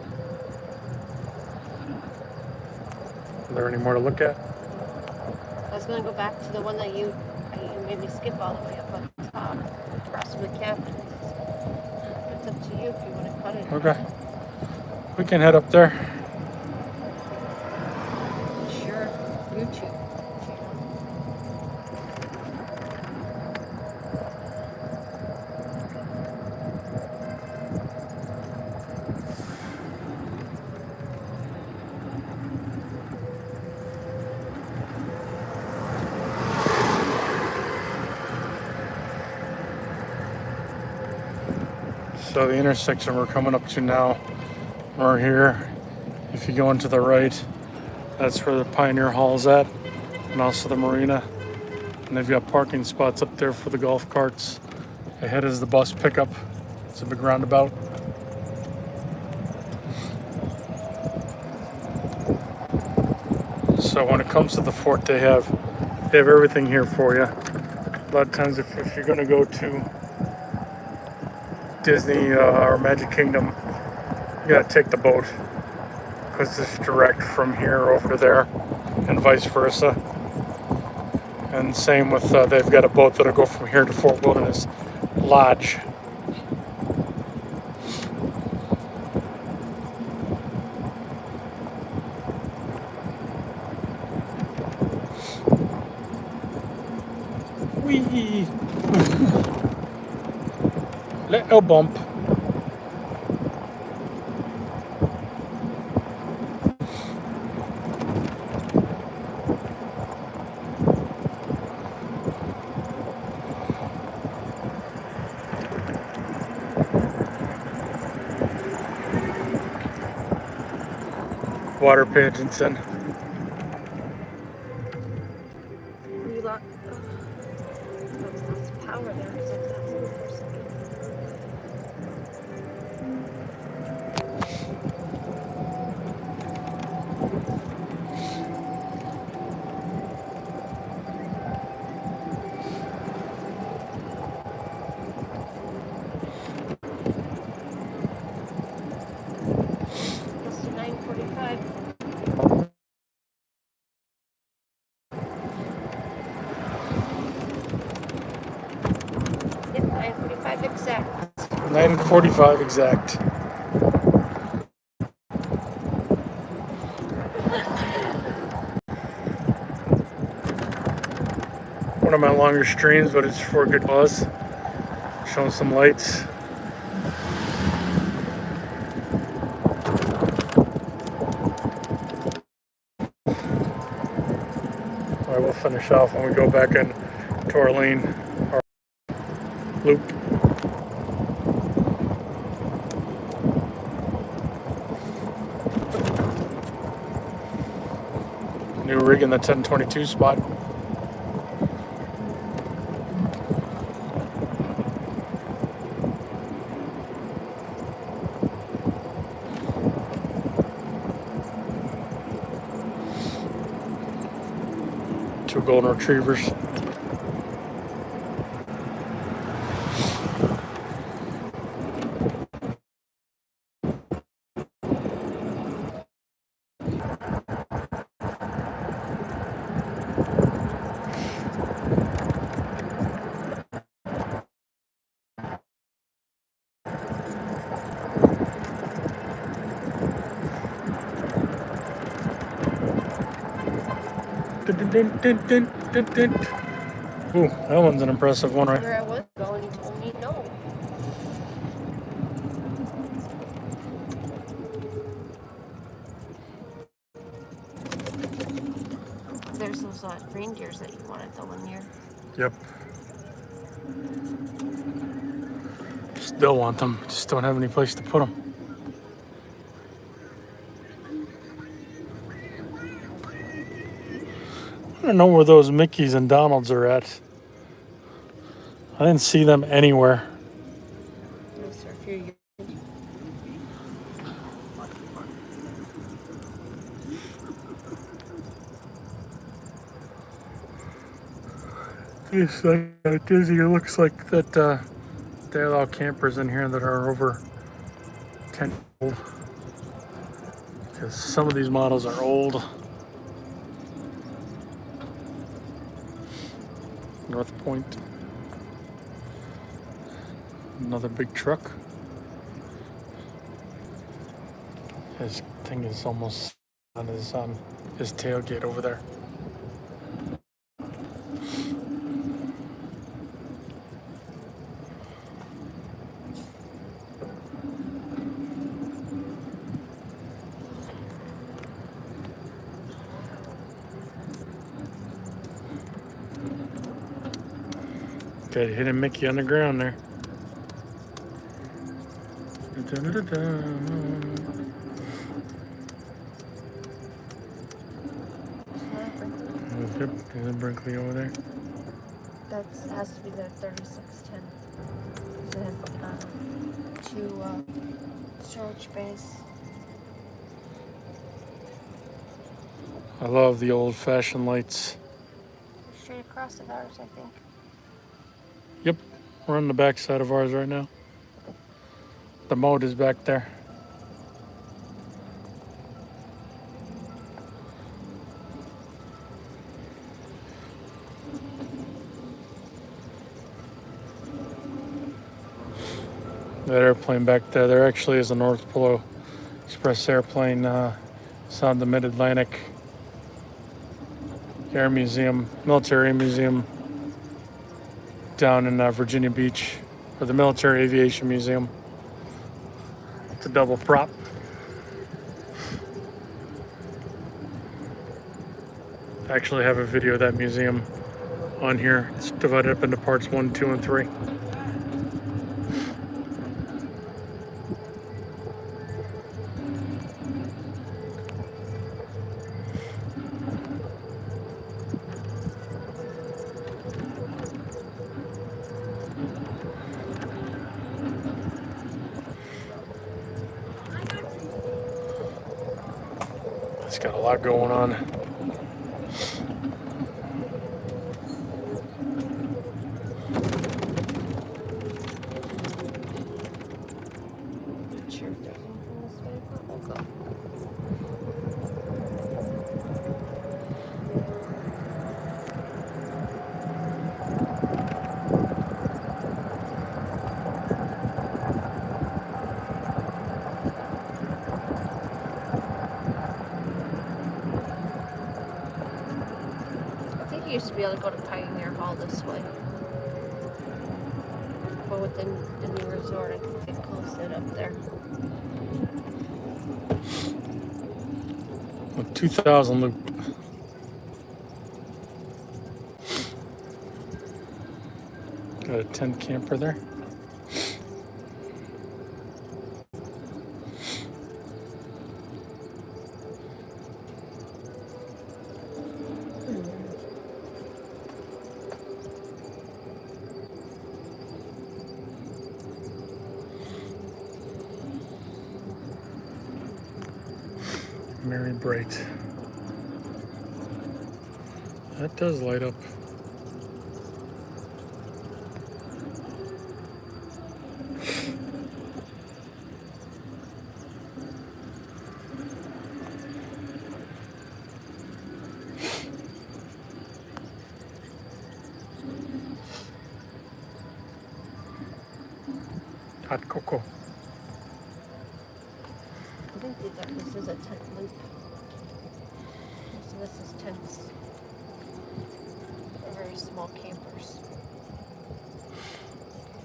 S1: Are there any more to look at?
S2: I was gonna go back to the one that you made me skip all the way up on top, across from the cabin. It's up to you if you want to cut it.
S1: Okay. We can head up there.
S2: Sure. YouTube.
S1: So the intersection we're coming up to now, we're here. If you go into the right, that's where the Pioneer Hall's at, and also the marina. And they've got parking spots up there for the golf carts. Ahead is the bus pickup. It's a big roundabout. So when it comes to the fort, they have everything here for you. A lot of times, if you're going to go to Disney or Magic Kingdom, you gotta take the boat because it's direct from here over to there, and vice versa. And same with they've got a boat that'll go from here to Fort Wilderness Lodge. Wee. Little bump. Water pigeons in.
S2: You lost power there because I was asking for a second. It's 9:45. Exact.
S1: 9:45 exact. One of my longer streams, but it's for a good cause. Showing some lights. I will finish off when we go back in to our lane, our loop. New rig in the 1022 spot. Two golden retrievers. Ooh, that one's an impressive one, right?
S2: Where I was going, he told me no. There's those reindeers that you wanted the one year.
S1: Yep. Still want them, just don't have any place to put them. I don't know where those Mickeys and Donalds are at. I didn't see them anywhere.
S2: Those are a few years.
S1: It's like Disney. It looks like that they allow campers in here that are over 10 years old. Because some of these models are old. North Point. Another big truck. His thing is almost on his tailgate over there. Got a hidden Mickey on the ground there. Yep, there's a Brinkley over there.
S2: That has to be the 3610. It has two storage bays.
S1: I love the old-fashioned lights.
S2: Straight across of ours, I think.
S1: Yep, we're on the back side of ours right now. The moat is back there. That airplane back there, there actually is a North Polo Express airplane. It's on the Mid-Atlantic Air Museum, Military Museum down in Virginia Beach, or the Military Aviation Museum. It's a double prop. I actually have a video of that museum on here. It's divided up into parts 1, 2, and 3. It's got a lot going on.
S2: Sure, if there's anything this way, but we'll go. be able to go to Pioneer Hall this way. But with the new resort, I think they closed it up there.
S1: A 2000 loop. Got a tent camper there. Mary Bright. That does light up. Hot cocoa.
S2: I think this is a tent loop. So this is tents for very small campers.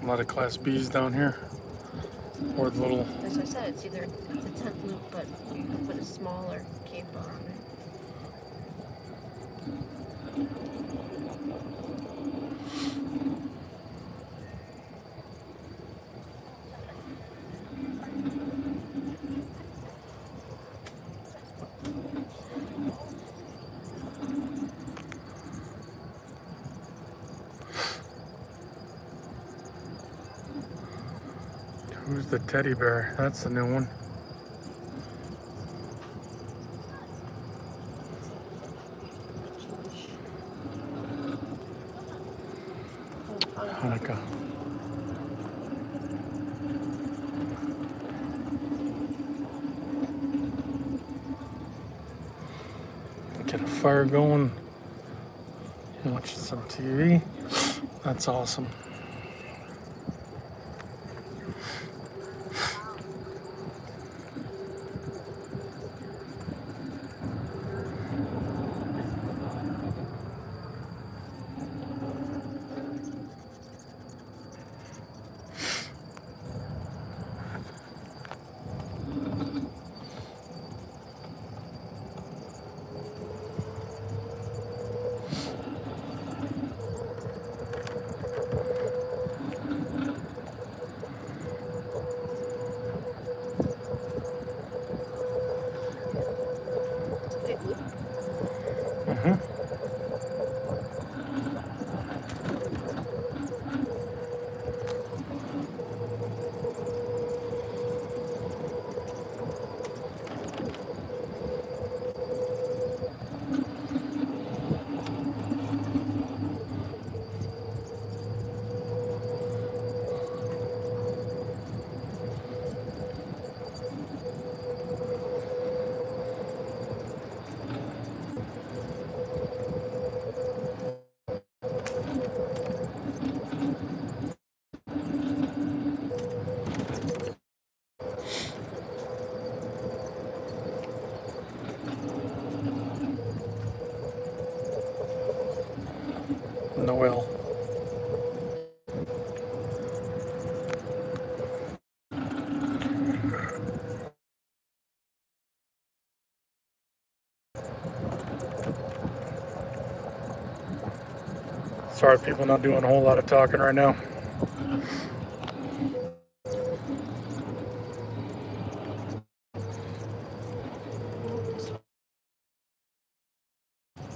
S1: A lot of Class Bs down here. Or the little.
S2: As I said, it's a tent loop, but you can put a smaller camper on it.
S1: Who's the teddy bear? That's a new one. Hanukkah. Get a fire going. Watching some TV. That's awesome. Noel. Sorry, people, not doing a whole lot of talking right now.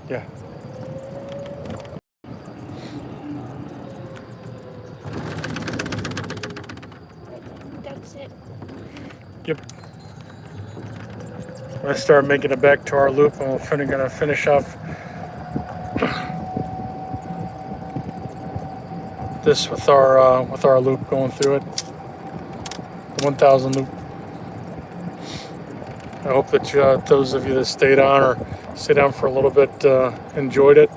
S1: Yeah.
S2: That's it.
S1: Yep. I'm gonna start making it back to our loop, and we're gonna finish off this with our loop going through it. 1000 loop. I hope that those of you that stayed on or stayed on for a little bit enjoyed it.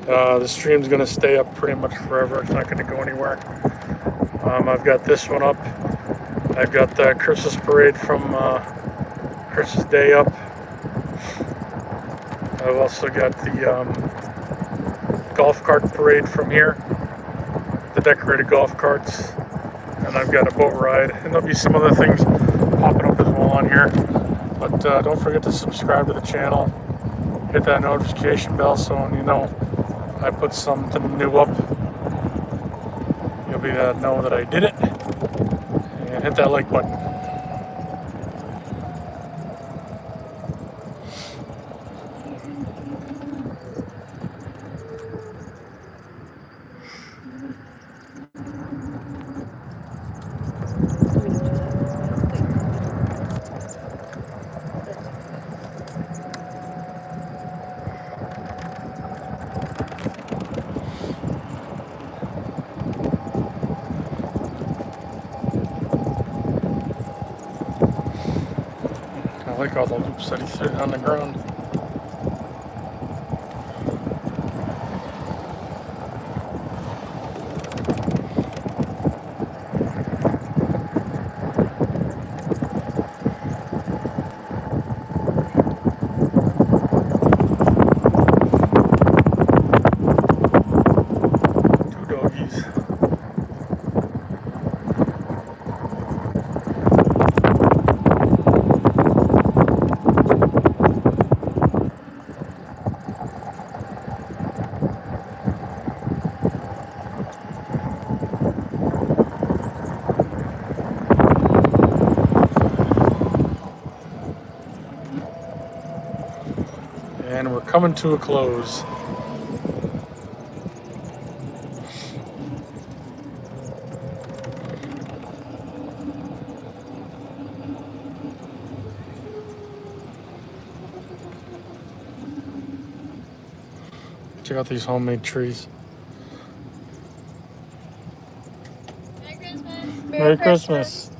S1: The stream's gonna stay up pretty much forever. It's not gonna go anywhere. I've got this one up. I've got the Christmas parade from Christmas Day up. I've also got the golf cart parade from here, the decorated golf carts, and I've got a boat ride, and there'll be some other things popping up as well on here. But don't forget to subscribe to the channel, hit that notification bell so when you know I put something new up, you'll be know that I did it, and hit that like button. I like all the loops that he threw on the ground. Two doggies. And we're coming to a close. Check out these homemade trees.
S2: Merry Christmas.
S1: Merry Christmas.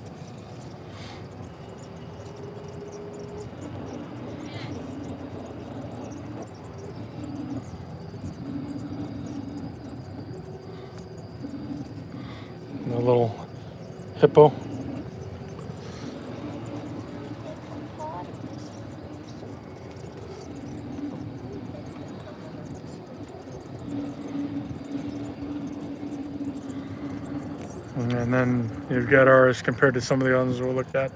S1: And a little hippo. And then you've got ours compared to some of the others we'll look at.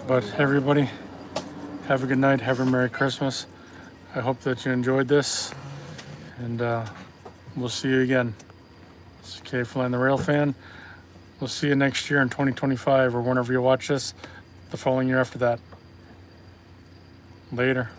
S1: But everybody, have a good night. Have a Merry Christmas. I hope that you enjoyed this. And we'll see you again. This is Kflann the Railfan. We'll see you next year in 2025 or whenever you watch this, the following year after that. Later.